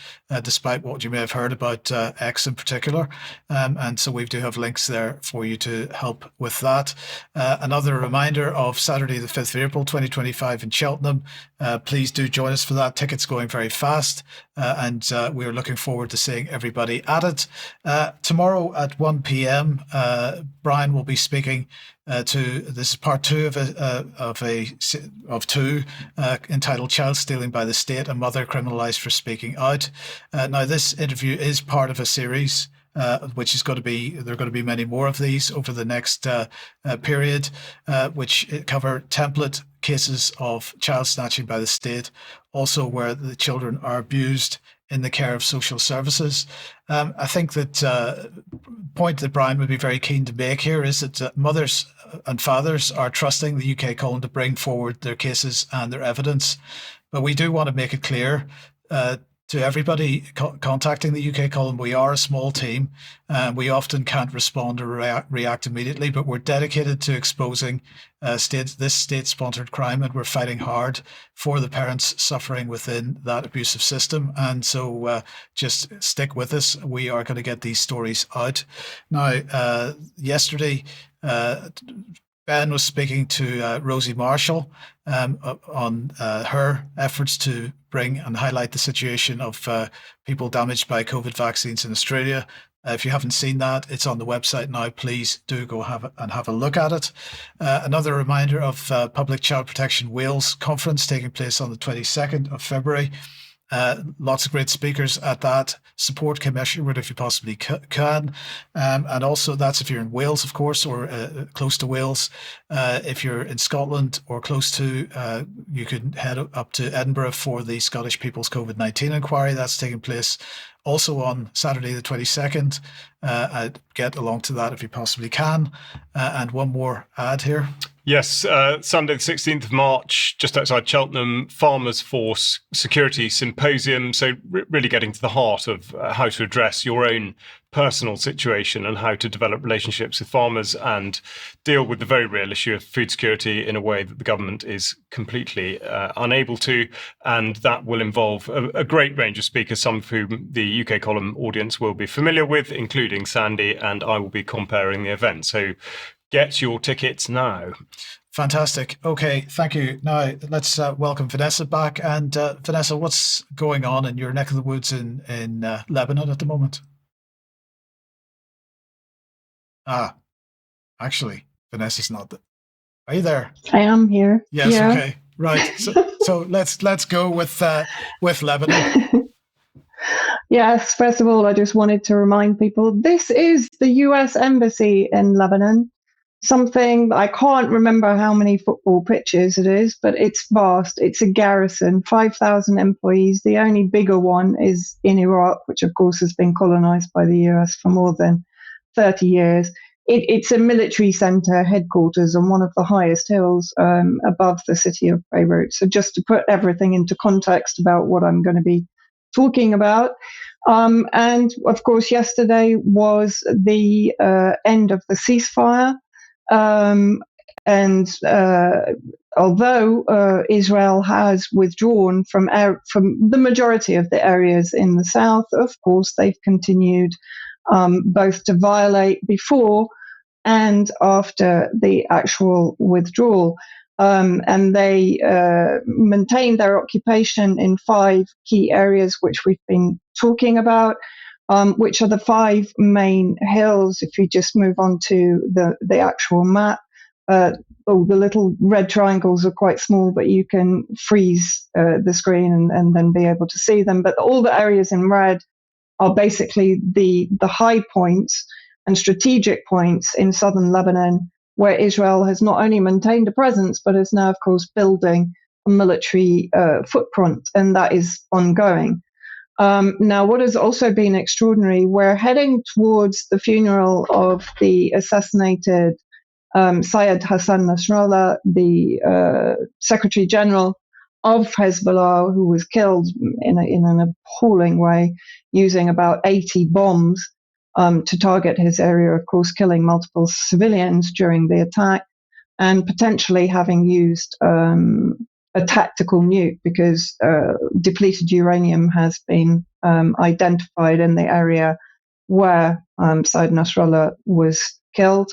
despite what you may have heard about X in particular. And so we do have links there for you to help with that. Another reminder of Saturday, the 5th of April, 2025 in Cheltenham. Please do join us for that. Tickets going very fast. And we're looking forward to seeing everybody at it. Tomorrow at 1 p.m., Brian will be speaking this is part 2 of 2 entitled "Child Stealing by the State: A Mother Criminalised for Speaking Out." Now, this interview is part of a series, which is going to be, there are going to be many more of these over the next period, which cover template cases of child snatching by the state, also where the children are abused in the care of social services. I think that point that Brian would be very keen to make here is that mothers and fathers are trusting the UK Column to bring forward their cases and their evidence. But we do want to make it clear to everybody contacting the UK Column, we are a small team. We often can't respond or react immediately, but we're dedicated to exposing this state-sponsored crime, and we're fighting hard for the parents suffering within that abusive system. And so just stick with us. We are going to get these stories out. Now, yesterday, Ben was speaking to Rosie Marshall on her efforts to bring and highlight the situation of people damaged by COVID vaccines in Australia. If you haven't seen that, it's on the website now. Please do go have a look at it. Another reminder of Public Child Protection Wales conference taking place on the 22nd of February. Lots of great speakers at that. Support Kim Esherwood if you possibly can. And also that's if you're in Wales, of course, or close to Wales. If you're in Scotland or close to, you can head up to Edinburgh for the Scottish People's COVID-19 inquiry. That's taking place also on Saturday the 22nd. I'd get along to that if you possibly can. And one more ad here. Yes, Sunday the 16th of March, just outside Cheltenham, Farmers Force Security Symposium. So really getting to the heart of how to address your own personal situation and how to develop relationships with farmers and deal with the very real issue of food security in a way that the government is completely unable to. And that will involve a great range of speakers, some of whom the UK Column audience will be familiar with, including Sandi, and I will be comparing the event. So get your tickets now. Fantastic. Okay, thank you. Now let's welcome Vanessa back. And Vanessa, what's going on in your neck of the woods in Lebanon at the moment? Actually, Vanessa's not there. Are you there? I am here. Yes. Yeah. Okay. Right. So let's go with Lebanon. Yes. First of all, I just wanted to remind people this is the U.S. Embassy in Lebanon. Something, I can't remember how many football pitches it is, but it's vast. It's a garrison, 5,000 employees. The only bigger one is in Iraq, which of course has been colonized by the US for more than 30 years. It's a military center headquarters on one of the highest hills above the city of Beirut. So just to put everything into context about what I'm going to be talking about. And of course, yesterday was the end of the ceasefire. And although Israel has withdrawn from the majority of the areas in the south, of course, they've continued both to violate before and after the actual withdrawal. And they maintained their occupation in 5 key areas, which we've been talking about, which are the 5 main hills. If you just move on to the actual map, the little red triangles are quite small, but you can freeze the screen and then be able to see them. But all the areas in red are basically the high points and strategic points in southern Lebanon, where Israel has not only maintained a presence, but is now, of course, building a military footprint, and that is ongoing. Now, what has also been extraordinary, we're heading towards the funeral of the assassinated Syed Hassan Nasrallah, the Secretary General of Hezbollah, who was killed in an appalling way, using about 80 bombs to target his area, of course, killing multiple civilians during the attack, and potentially having used a tactical nuke, because depleted uranium has been identified in the area where Syed Nasrallah was killed.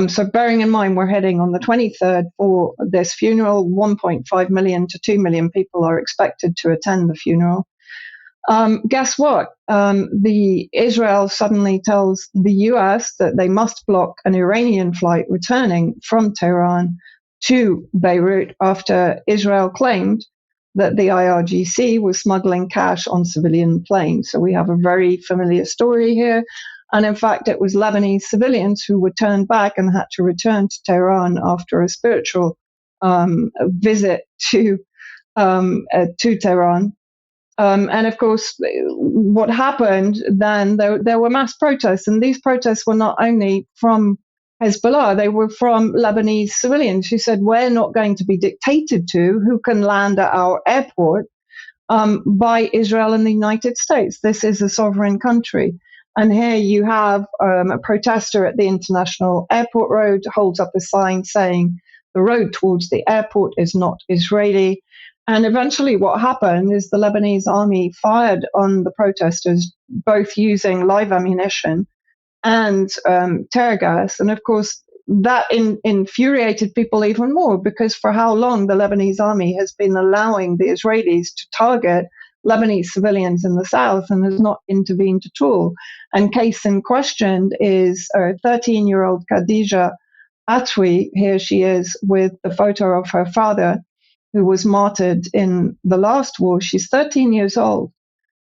So bearing in mind, we're heading on the 23rd for this funeral. 1.5 million to 2 million people are expected to attend the funeral. Guess what? The Israel suddenly tells the US that they must block an Iranian flight returning from Tehran to Beirut after Israel claimed that the IRGC was smuggling cash on civilian planes. So we have a very familiar story here. And in fact, it was Lebanese civilians who were turned back and had to return to Tehran after a spiritual visit to Tehran. And of course, what happened then, there were mass protests, and these protests were not only from Hezbollah, they were from Lebanese civilians who said, we're not going to be dictated to who can land at our airport by Israel and the United States. This is a sovereign country. And here you have a protester at the International Airport Road holds up a sign saying the road towards the airport is not Israeli. And eventually what happened is the Lebanese army fired on the protesters, both using live ammunition and tear gas. And of course, that infuriated people even more, because for how long the Lebanese army has been allowing the Israelis to target Lebanese civilians in the south and has not intervened at all. And case in question is 13-year-old Khadija Atwi. Here she is with the photo of her father, who was martyred in the last war. She's 13 years old.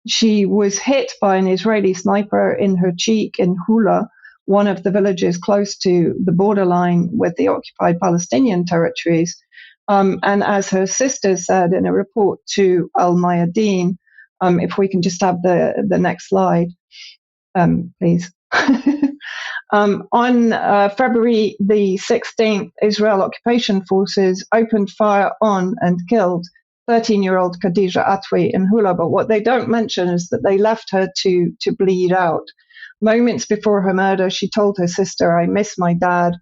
She was hit by an Israeli sniper in her cheek in Hula, one of the villages close to the borderline with the occupied Palestinian territories. And as her sister said in a report to Al Mayadeen, if we can just have the next slide, please. On February the 16th, Israel occupation forces opened fire on and killed 13-year-old Khadija Atwi in Hula. But what they don't mention is that they left her to bleed out. Moments before her murder, she told her sister, "I miss my dad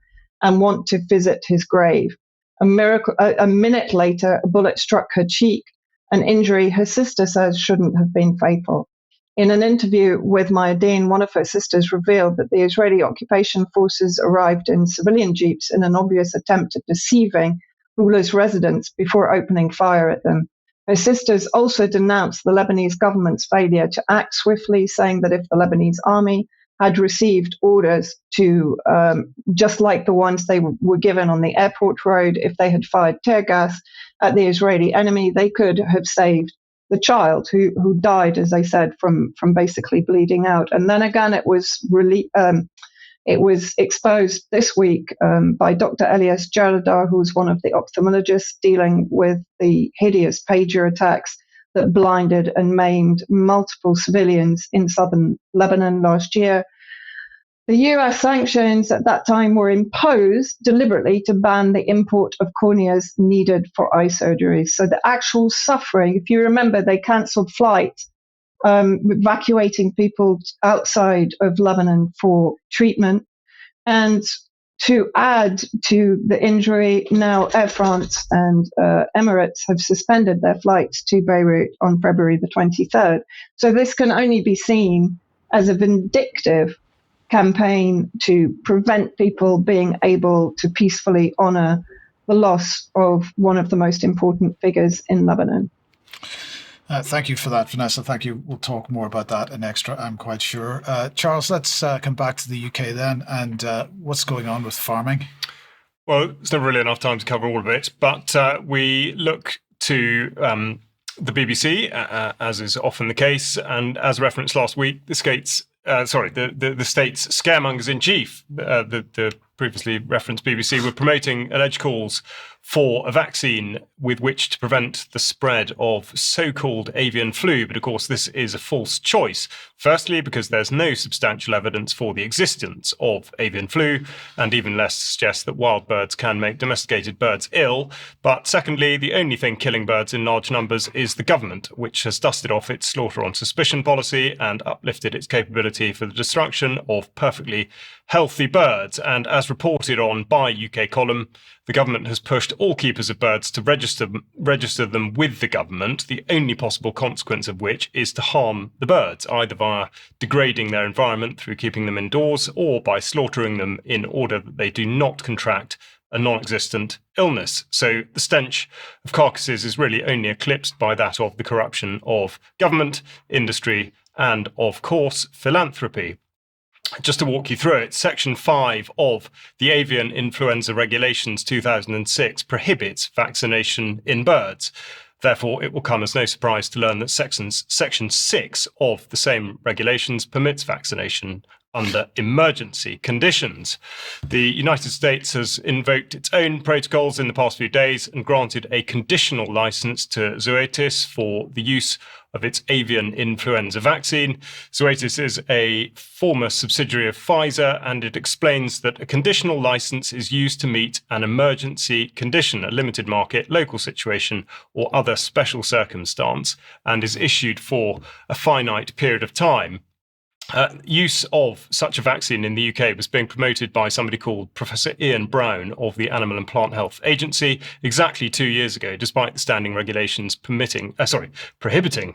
and want to visit his grave." A minute later, a bullet struck her cheek, an injury her sister says shouldn't have been fatal. In an interview with Mayadeen, one of her sisters revealed that the Israeli occupation forces arrived in civilian jeeps in an obvious attempt at deceiving Hula's residents before opening fire at them. Her sisters also denounced the Lebanese government's failure to act swiftly, saying that if the Lebanese army had received orders to, just like the ones they were given on the airport road, if they had fired tear gas at the Israeli enemy, they could have saved the child who died, as I said, from basically bleeding out. And then again, it was exposed this week by Dr. Elias Jaradar, who's one of the ophthalmologists dealing with the hideous pager attacks that blinded and maimed multiple civilians in southern Lebanon last year. The US sanctions at that time were imposed deliberately to ban the import of corneas needed for eye surgery. So the actual suffering, if you remember, they cancelled flights evacuating people outside of Lebanon for treatment. And to add to the injury, now Air France and Emirates have suspended their flights to Beirut on February the 23rd. So this can only be seen as a vindictive campaign to prevent people being able to peacefully honor the loss of one of the most important figures in Lebanon. Thank you for that, Vanessa. Thank you. We'll talk more about that in extra, I'm quite sure. Charles, let's come back to the UK then, and what's going on with farming? Well, it's never really enough time to cover all of it, but we look to the BBC, as is often the case, and as referenced last week, the state's scaremongers in chief, the previously referenced BBC, were promoting alleged calls for a vaccine with which to prevent the spread of so-called avian flu. But of course, this is a false choice. Firstly, because there's no substantial evidence for the existence of avian flu, and even less suggests that wild birds can make domesticated birds ill. But secondly, the only thing killing birds in large numbers is the government, which has dusted off its slaughter on suspicion policy and uplifted its capability for the destruction of perfectly healthy birds. And as reported on by UK Culling, the government has pushed all keepers of birds to register them with the government, the only possible consequence of which is to harm the birds, either via degrading their environment through keeping them indoors or by slaughtering them in order that they do not contract a non-existent illness. So the stench of carcasses is really only eclipsed by that of the corruption of government, industry, and, of course, philanthropy. Just to walk you through it, Section 5 of the Avian Influenza Regulations 2006 prohibits vaccination in birds. Therefore, it will come as no surprise to learn that Section 6 of the same regulations permits vaccination under emergency conditions. The United States has invoked its own protocols in the past few days and granted a conditional license to Zoetis for the use of its avian influenza vaccine. Zoetis is a former subsidiary of Pfizer, and it explains that a conditional license is used to meet an emergency condition, a limited market, local situation, or other special circumstance, and is issued for a finite period of time. Use of such a vaccine in the UK was being promoted by somebody called Professor Ian Brown of the Animal and Plant Health Agency exactly 2 years ago, despite the standing regulations prohibiting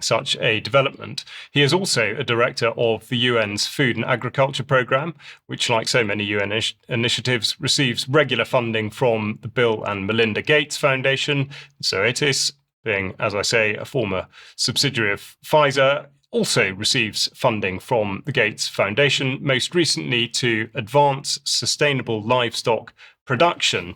such a development. He is also a director of the UN's Food and Agriculture Programme, which, like so many UN initiatives, receives regular funding from the Bill and Melinda Gates Foundation. Zoetis, being, as I say, a former subsidiary of Pfizer, also receives funding from the Gates Foundation, most recently to advance sustainable livestock production.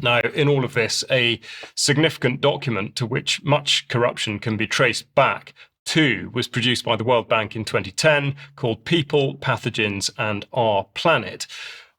Now, in all of this, a significant document to which much corruption can be traced back to was produced by the World Bank in 2010 called People, Pathogens and Our Planet.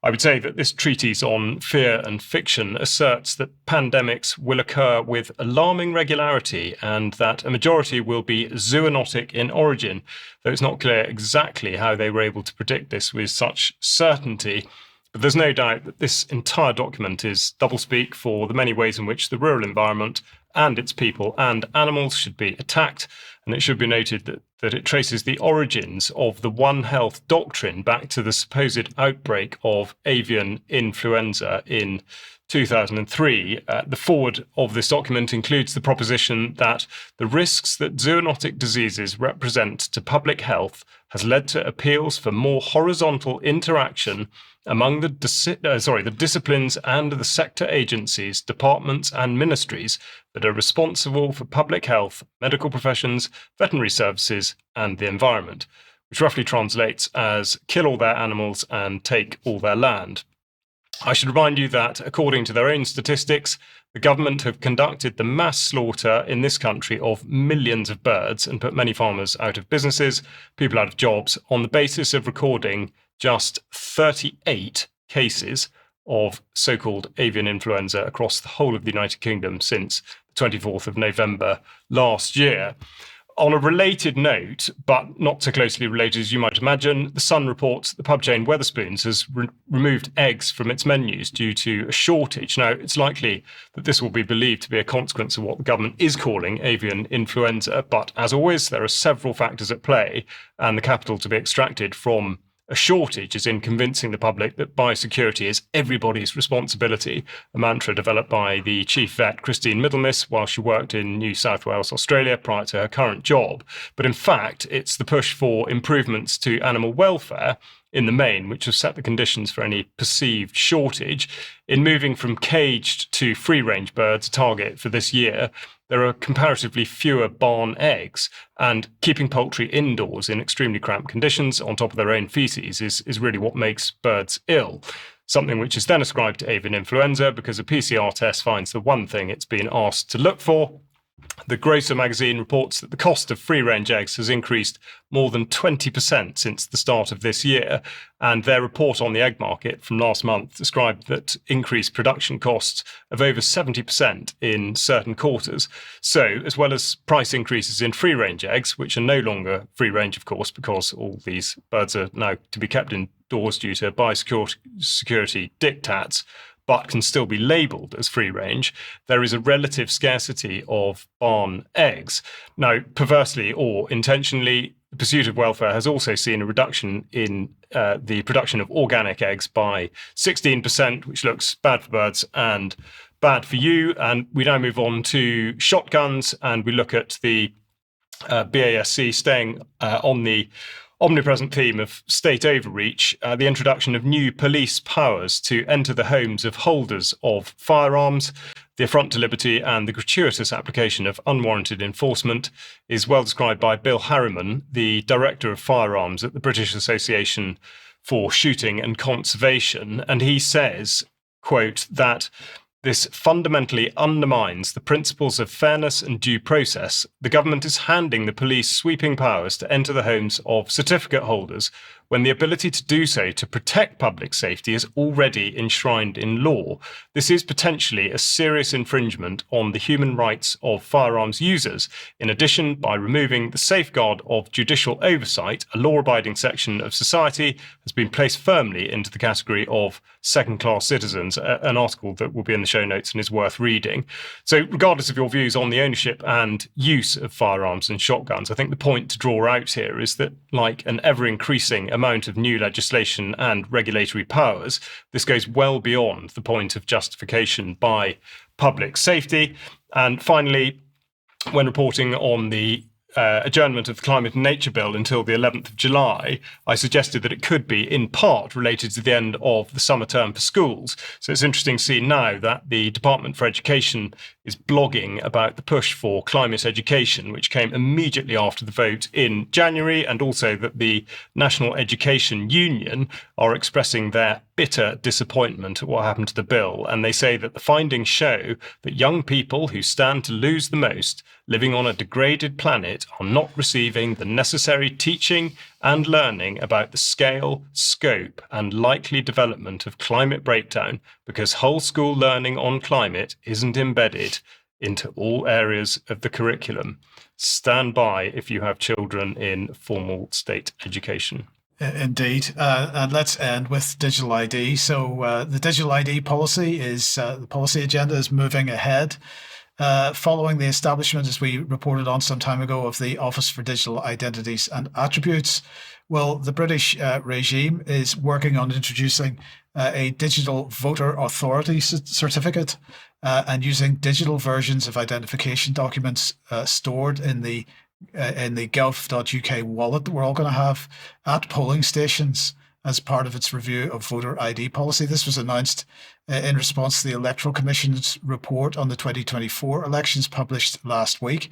I would say that this treatise on fear and fiction asserts that pandemics will occur with alarming regularity and that a majority will be zoonotic in origin, though it's not clear exactly how they were able to predict this with such certainty. But there's no doubt that this entire document is doublespeak for the many ways in which the rural environment and its people and animals should be attacked. And it should be noted that it traces the origins of the One Health doctrine back to the supposed outbreak of avian influenza in 2003. The foreword of this document includes the proposition that the risks that zoonotic diseases represent to public health has led to appeals for more horizontal interaction among the disciplines and the sector agencies, departments and ministries that are responsible for public health, medical professions, veterinary services and the environment, which roughly translates as kill all their animals and take all their land. I should remind you that, according to their own statistics, the government have conducted the mass slaughter in this country of millions of birds and put many farmers out of businesses, people out of jobs, on the basis of recording just 38 cases of so-called avian influenza across the whole of the United Kingdom since the 24th of November last year. On a related note, but not so closely related as you might imagine, The Sun reports that the pub chain Wetherspoons has removed eggs from its menus due to a shortage. Now, it's likely that this will be believed to be a consequence of what the government is calling avian influenza, but as always, there are several factors at play, and the capital to be extracted from a shortage is in convincing the public that biosecurity is everybody's responsibility, a mantra developed by the chief vet Christine Middlemiss while she worked in New South Wales, Australia, prior to her current job. But in fact, it's the push for improvements to animal welfare in the main, which have set the conditions for any perceived shortage. In moving from caged to free-range birds, a target for this year, there are comparatively fewer barn eggs, and keeping poultry indoors in extremely cramped conditions on top of their own feces is really what makes birds ill. Something which is then ascribed to avian influenza because a PCR test finds the one thing it's been asked to look for. The Grocer magazine reports that the cost of free-range eggs has increased more than 20% since the start of this year, and their report on the egg market from last month described that increased production costs of over 70% in certain quarters. So, as well as price increases in free-range eggs, which are no longer free-range, of course, because all these birds are now to be kept indoors due to biosecurity diktats, but can still be labelled as free range, there is a relative scarcity of barn eggs. Now, perversely or intentionally, the pursuit of welfare has also seen a reduction in the production of organic eggs by 16%, which looks bad for birds and bad for you. And we now move on to shotguns, and we look at the BASC staying on the omnipresent theme of state overreach, the introduction of new police powers to enter the homes of holders of firearms, the affront to liberty and the gratuitous application of unwarranted enforcement is well described by Bill Harriman, the Director of Firearms at the British Association for Shooting and Conservation, and he says, quote, that this fundamentally undermines the principles of fairness and due process. The government is handing the police sweeping powers to enter the homes of certificate holders when the ability to do so to protect public safety is already enshrined in law. This is potentially a serious infringement on the human rights of firearms users. In addition, by removing the safeguard of judicial oversight, a law-abiding section of society has been placed firmly into the category of second-class citizens, an article that will be in the show notes and is worth reading. So regardless of your views on the ownership and use of firearms and shotguns, I think the point to draw out here is that, like an ever-increasing amount of new legislation and regulatory powers, this goes well beyond the point of justification by public safety. And finally, when reporting on the adjournment of the Climate and Nature Bill until the 11th of July, I suggested that it could be in part related to the end of the summer term for schools. So it's interesting to see now that the Department for Education is blogging about the push for climate education, which came immediately after the vote in January, and also that the National Education Union are expressing their bitter disappointment at what happened to the bill. And they say that the findings show that young people who stand to lose the most, living on a degraded planet, are not receiving the necessary teaching and learning about the scale, scope, and likely development of climate breakdown because whole school learning on climate isn't embedded into all areas of the curriculum. Stand by if you have children in formal state education. Indeed. And let's end with digital ID. So the digital ID policy is, the policy agenda is moving ahead. Following the establishment, as we reported on some time ago, of the Office for Digital Identities and Attributes, well, the British regime is working on introducing a digital voter authority certificate and using digital versions of identification documents stored in the gov.uk wallet that we're all going to have at polling stations as part of its review of voter ID policy. This was announced in response to the Electoral Commission's report on the 2024 elections published last week.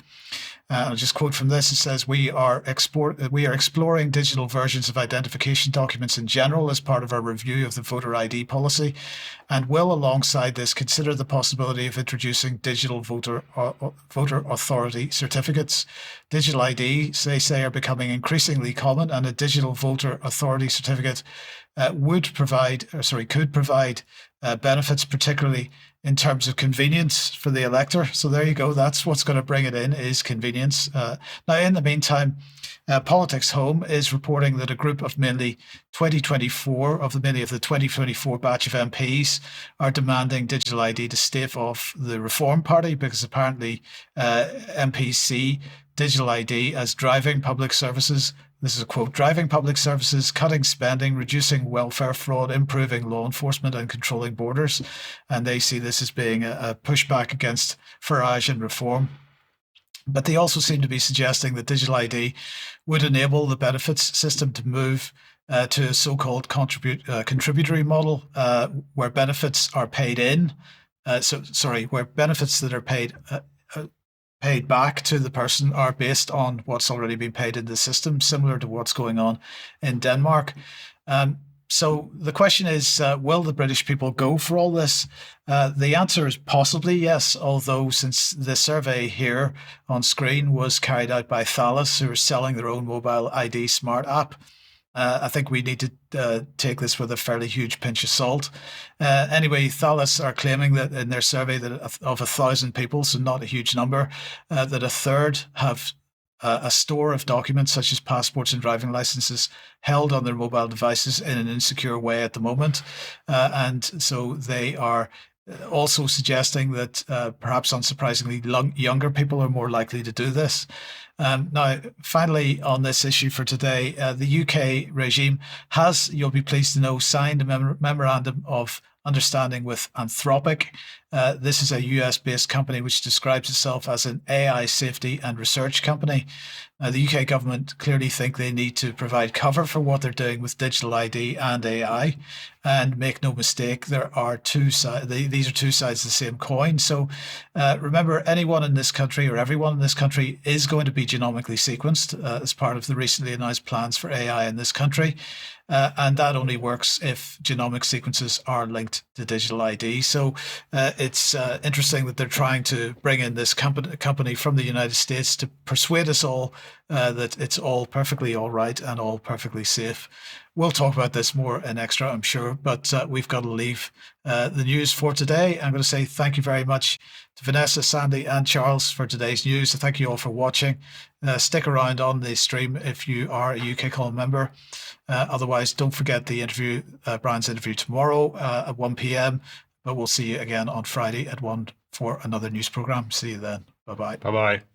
I'll just quote from this. It says, we are exploring digital versions of identification documents in general as part of our review of the voter ID policy, and will alongside this consider the possibility of introducing digital voter authority certificates. Digital IDs, they say, are becoming increasingly common, and a digital voter authority certificate could provide benefits, particularly in terms of convenience for the elector. So there you go. That's what's going to bring it in, is convenience. Now, in the meantime, Politics Home is reporting that a group of mainly the 2024 batch of MPs are demanding digital ID to stave off the Reform Party, because apparently MPs see digital ID as driving public services. This is a quote: driving public services, cutting spending, reducing welfare fraud, improving law enforcement and controlling borders. And they see this as being a pushback against Farage and Reform. But they also seem to be suggesting that digital ID would enable the benefits system to move to a so-called contributory model, where benefits are paid in. Where benefits that are paid back to the person are based on what's already been paid in the system, similar to what's going on in Denmark. So the question is, will the British people go for all this? The answer is possibly yes, although since the survey here on screen was carried out by Thales, who are selling their own mobile ID smart app, I think we need to take this with a fairly huge pinch of salt. Anyway, Thales are claiming that in their survey that of 1,000 people, so not a huge number, that a third have a store of documents such as passports and driving licenses held on their mobile devices in an insecure way at the moment. And so they are also suggesting that perhaps unsurprisingly, younger people are more likely to do this. Now, finally, on this issue for today, the UK regime has, you'll be pleased to know, signed a memorandum of understanding with Anthropic. This is a US-based company which describes itself as an AI safety and research company. The UK government clearly think they need to provide cover for what they're doing with digital ID and AI. And make no mistake, there are two sides. These are two sides of the same coin. So remember, anyone in this country or everyone in this country is going to be genomically sequenced as part of the recently announced plans for AI in this country. And that only works if genomic sequences are linked to digital ID. So it's interesting that they're trying to bring in this company from the United States to persuade us all that it's all perfectly all right and all perfectly safe. We'll talk about this more in extra, I'm sure, but we've got to leave the news for today. I'm going to say thank you very much to Vanessa, Sandi and Charles for today's news. Thank you all for watching. Stick around on the stream if you are a UK Culling member. Otherwise, don't forget the interview, Brian's interview tomorrow at 1 p.m. But we'll see you again on Friday at 1 for another news program. See you then. Bye-bye. Bye-bye.